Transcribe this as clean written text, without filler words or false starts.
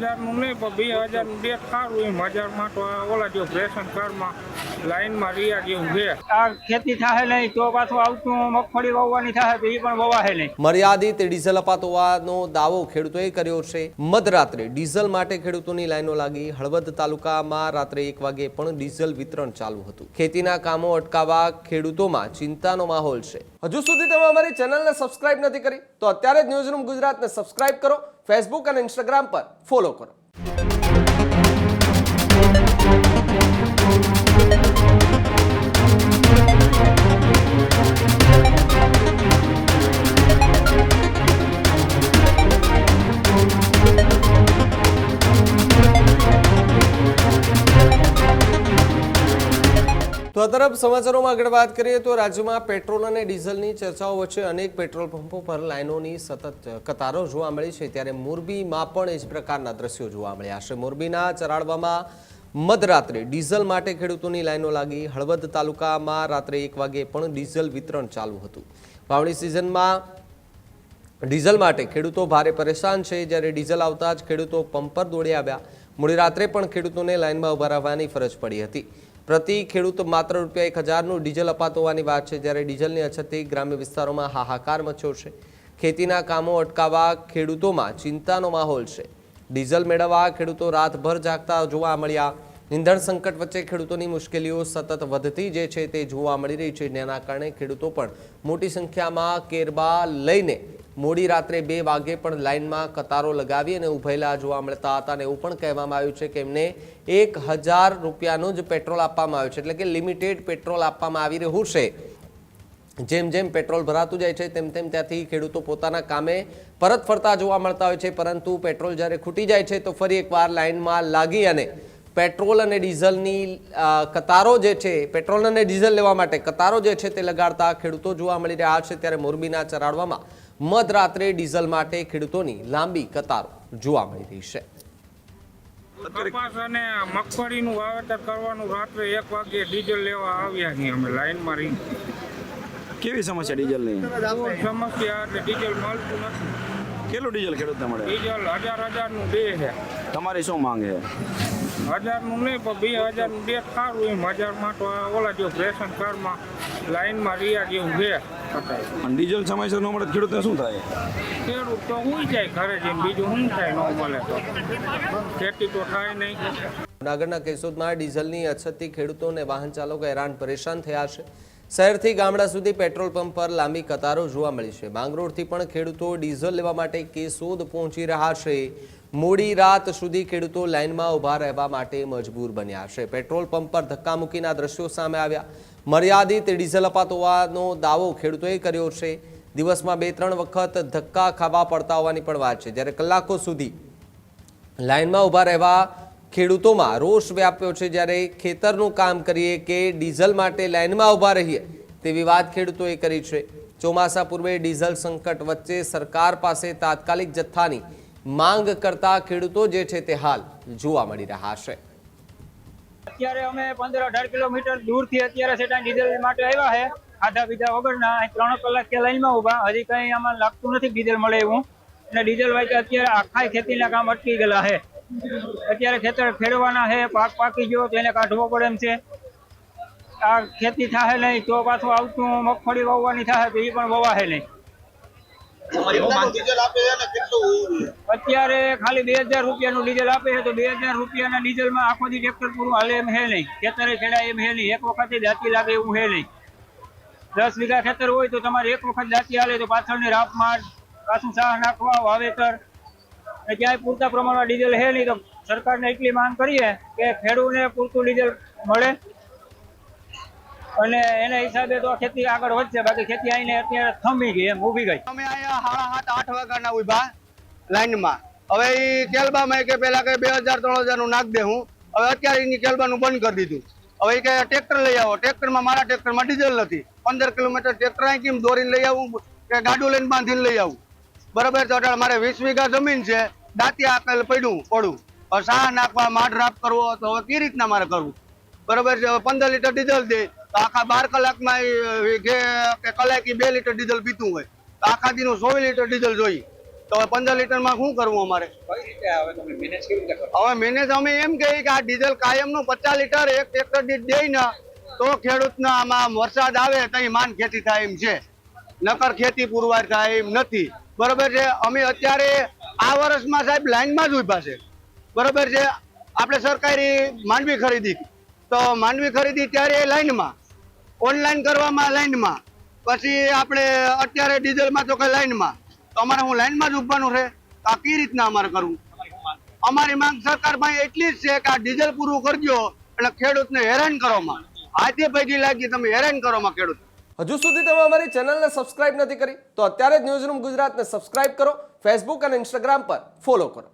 હજારનું નહીં પણ 2000નું ડેટ સારું એમ 1000માં તો ઓલા જેવું રેશન કાર્ડમાં લાઈનમાં રહ્યા જેવું છે. આ ખેતી થાય નહીં તો પાછું આવતું મગફળી વાવવાની થાય તો એ પણ વવાશે નહીં. મર્યાદિત ડીઝલ અપાતો હોવાનો દાવો ખેડૂતોએ કર્યો છે. મધરાત્રે ડીઝલ માટે ખેડૂતોની લાઈનો લાગી. હળવદ તાલુકામાં રાત્રે 1 વાગે પણ ડીઝલ વિતરણ ચાલુ હતું. ખેતીના કામો અટકાવવા ખેડૂતોમાં ચિંતાનો માહોલ છે. હજુ સુધી તમે અમારી ચેનલને સબસ્ક્રાઇબ નથી કરી તો અત્યારે જ ન્યૂઝરૂમ ગુજરાતને સબસ્ક્રાઇબ કરો. ફેસબુક અને ઇન્સ્ટાગ્રામ પર ફોલો કરો. તો આ તરફ સમાચારોમાં આગળ વાત કરીએ તો રાજ્યમાં પેટ્રોલ અને ડીઝલની ચર્ચાઓ વચ્ચે અનેક પેટ્રોલ પંપો પર લાઇનોની સતત કતારો જોવા મળી છે. ત્યારે મોરબીમાં પણ એ જ પ્રકારના દ્રશ્યો જોવા મળ્યા છે. મોરબીના ચરાડવામાં મધરાત્રે ડીઝલ માટે ખેડૂતોની લાઈનો લાગી. હળવદ તાલુકામાં રાત્રે 1 વાગે પણ ડીઝલ વિતરણ ચાલુ હતું. વાવણી સિઝનમાં ડીઝલ માટે ખેડૂતો ભારે પરેશાન છે. જ્યારે ડીઝલ આવતા જ ખેડૂતો પંપ પર દોડી આવ્યા. મોડી રાત્રે પણ ખેડૂતોને લાઇનમાં ઉભા રહેવાની ફરજ પડી હતી. પ્રતિ ખેડૂત માત્ર ₹1000નું ડીઝલ અપાતો હોવાની વાત છે. જ્યારે ડીઝલની અછતથી ગ્રામ્ય વિસ્તારોમાં હાહાકાર મચ્યો છે. ખેતીના કામો અટકાવવા ખેડૂતોમાં ચિંતાનો માહોલ છે. ડીઝલ મેળવવા ખેડૂતો રાતભર જાગતા જોવા મળ્યા. ઇંધણ સંકટ વચ્ચે ખેડૂતોની મુશ્કેલીઓ સતત વધતી જે છે તે જોવા મળી રહી છે. જેના કારણે ખેડૂતો પણ મોટી સંખ્યામાં કેરબા લઈને મોડી રાત્રે 2 વાગે પણ લાઇનમાં કતારો લગાવી અને ઉભેલા જોવા મળતા હતા. અને એવું પણ કહેવામાં આવ્યું છે કે એમને ₹1000નું જ પેટ્રોલ આપવામાં આવ્યું છે. એટલે કે લિમિટેડ પેટ્રોલ આપવામાં આવી રહ્યું છે. જેમ જેમ પેટ્રોલ ભરાતું જાય છે તેમ તેમ ત્યાંથી ખેડૂતો પોતાના કામે પરત ફરતા જોવા મળતા હોય છે. પરંતુ પેટ્રોલ જ્યારે ખૂટી જાય છે તો ફરી એકવાર લાઇનમાં લાગી અને પેટ્રોલ અને ડીઝલની કતારો જે છે પેટ્રોલ અને ડીઝલ લેવા માટે કતારો જે છે તે લગાડતા ખેડૂતો જોવા મળી રહ્યા છે. ત્યારે મોરબીના ચરાડવામાં મધરાત્રે ડીઝલ માટે ખેડૂતોની લાંબી કતારો જોવા મળી રહી છે. કપાસ અને મગફળીનું વાવેતર કરવાનું રાત્રે 1 વાગે ડીઝલ લેવા આવ્યા છીએ અમે લાઈનમાં રહી. કેવી સમસ્યા ડીઝલની? સમસ્યા એટલે ડીઝલ મળતું નથી. કેટલું ડીઝલ ખેડૂતને મળે? ડીઝલ 1000નું બે છે. તમારી શું માંગ છે? 1000નું નહીં પણ 2000નું ડેટ સારું એમ 1000માં તો ઓલા જેવું રેશન કાર્ડમાં લાઈનમાં રહ્યા જેવું છે. અને ડીઝલ સમયસર ન મળે ખેડૂતને શું થાય? ખેડૂત તો હુઈ જાય ઘરે જઈને, બીજું શું થાય ન મળે તો ખેતી તો થાય નહીં. જૂનાગઢના કેશોદમાં ડીઝલની અછતથી ખેડૂતો અને વાહન ચાલકો હેરાન પરેશાન થયા છે. શહેરથી ગામડા સુધી પેટ્રોલ પંપ પર લાંબી કતારો જોવા મળી છે. માંગરોળથી પણ ખેડૂતો ડીઝલ લેવા માટે કેશોદ પહોંચી રહ્યા છે. મોડી રાત સુધી ખેડૂતો લાઇનમાં ઊભા રહેવા માટે મજબૂર બન્યા છે. પેટ્રોલ પંપ પર ધક્કા મૂકીના દ્રશ્યો સામે આવ્યા. મર્યાદિત ડીઝલ અપાતો હોવાનો દાવો ખેડૂતોએ કર્યો છે. દિવસમાં 2-3 વખત ધક્કા ખાવા પડતા હોવાની પણ વાત છે. જ્યારે કલાકો સુધી લાઇનમાં ઊભા રહેવા ખેડૂતોમાં રોષ વ્યાપ્યો છે. જ્યારે ખેતરનું કામ કરીએ કે ડીઝલ માટે લાઇનમાં ઊભા રહીએ તેવી વાત ખેડૂતોએ કરી છે. ચોમાસા પૂર્વે ડીઝલ સંકટ વચ્ચે સરકાર પાસે તાત્કાલિક જથ્થાની માંગ કરતા ખેડૂતો જે છે તે હાલ જોવા મળી રહ્યા છે. અત્યારે અમે 15-18 કિલોમીટર દૂરથી અત્યારે સેટા ડીઝલ માટે આવ્યા છે. ખાધા પીધા વગરના 3 કલાક કે લાઈનમાં ઉભા. હજી કંઈ આમાં લાગતું નથી ડીઝલ મળે એવું. અને ડીઝલ વાંચે અત્યારે આખા ખેતીના કામ અટકી ગયેલા છે. અત્યારે ખેતર ખેડવાના છે, પાક પાકી ગયો તો એને કાઢવો પડે એમ છે. આ ખેતી થાય નહીં તો પાછું આવતું મગફળી વાવવાની થાય તો એ પણ વવાશે નહીં. અત્યારે ખાલી ₹2000નું ડીઝલ આપે છે તો ₹2000ના ડીઝલમાં આખો દી ટ્રેક્ટર પૂરું હાલે એમ છે નહીં. ખેતરે ખેડાય એમ છે નહીં. એક વખતે દાંતી લાગે એવું છે નહીં. 10 વીઘા ખેતર હોય તો તમારે એક વખત દાંતી હાલે તો પાછળની રાપ માર પાછું સાહ નાખવા વાવેતર ક્યાંય પૂરતા પ્રમાણમાં ડીઝલ છે નહીં. તો સરકારને એટલી માંગ કરીએ કે ખેડૂતને પૂરતું ડીઝલ મળે અને એના હિસાબે તો ખેતી આગળ વધશે. બાકી ખેતી આઈને અત્યારે થંભી ગઈ એમ ઊભી ગઈ. અમે અહીંયા 7:30-8 વાગ્યાના ઉભા લાઈનમાં. હવે એ કેલબામાં કે પેલા કે 2000-3000નું નાખ દે હું. હવે અત્યારે એની કેલબાનું બંધ કરી દીધું. હવે એ કે ટ્રેક્ટર લઈ આવો. ટ્રેક્ટરમાં મારા ટ્રેક્ટરમાં ડીઝલ નથી. 15 કિલોમીટર ટ્રેક્ટર અહીં કેમ દોરીને લઈ આવું કે ગાડું લઈને બાંધીને લઈ આવું? બરાબર. તો મારે 20 વીઘા જમીન છે. દાંતી આકેલ પડું સાહ નાખવા માઢ રાપ કરવો તો હવે કેવી રીતના મારે કરવું? બરાબર છે. 15 લીટર ડીઝલ દે તો આખા 12 કલાકમાં કલાકે 2 લીટર ડીઝલ પીતું હોય તો આખા દીનું 24 લીટર ડીઝલ જોઈએ. તો હવે 15 લીટરમાં શું કરવું અમારે? હવે મેનેજ અમે એમ કહીએ કે આ ડીઝલ કાયમનું 50 લીટર એક ટ્રેક્ટર દીઠ દે ને તો ખેડૂતને આમાં વરસાદ આવે તો માન ખેતી થાય એમ છે, નકર ખેતી પુરવાર થાય એમ નથી. બરોબર છે. અમે અત્યારે આ વર્ષમાં સાહેબ લાઈનમાં જ ઉભા છે. બરોબર છે. આપણે સરકારી માંડવી ખરીદી તો માંડવી ખરીદી ત્યારે લાઈનમાં, ઓનલાઈન કરવામાં લાઈનમાં, પછી આપણે અત્યારે ડીઝલમાં તો કઈ લાઈનમાં, તો અમારે હું લાઈનમાં જ ઉભવાનું છે. આ કઈ રીતના અમારે કરવું? અમારી માંગ સરકાર પાસે એટલી જ છે કે આ ડીઝલ પૂરું કરજો અને ખેડૂતને હેરાન કરવામાં હાથે પૈકી લાગી તમે હેરાન કરવામાં ખેડૂત. હજુ સુધી તમે અમારી ચેનલને સબસ્ક્રાઇબ નથી કરી તો અત્યારે જ ન્યૂઝરૂમ ગુજરાતને સબસ્ક્રાઇબ કરો, ફેસબુક અને ઇન્સ્ટાગ્રામ પર ફોલો કરો.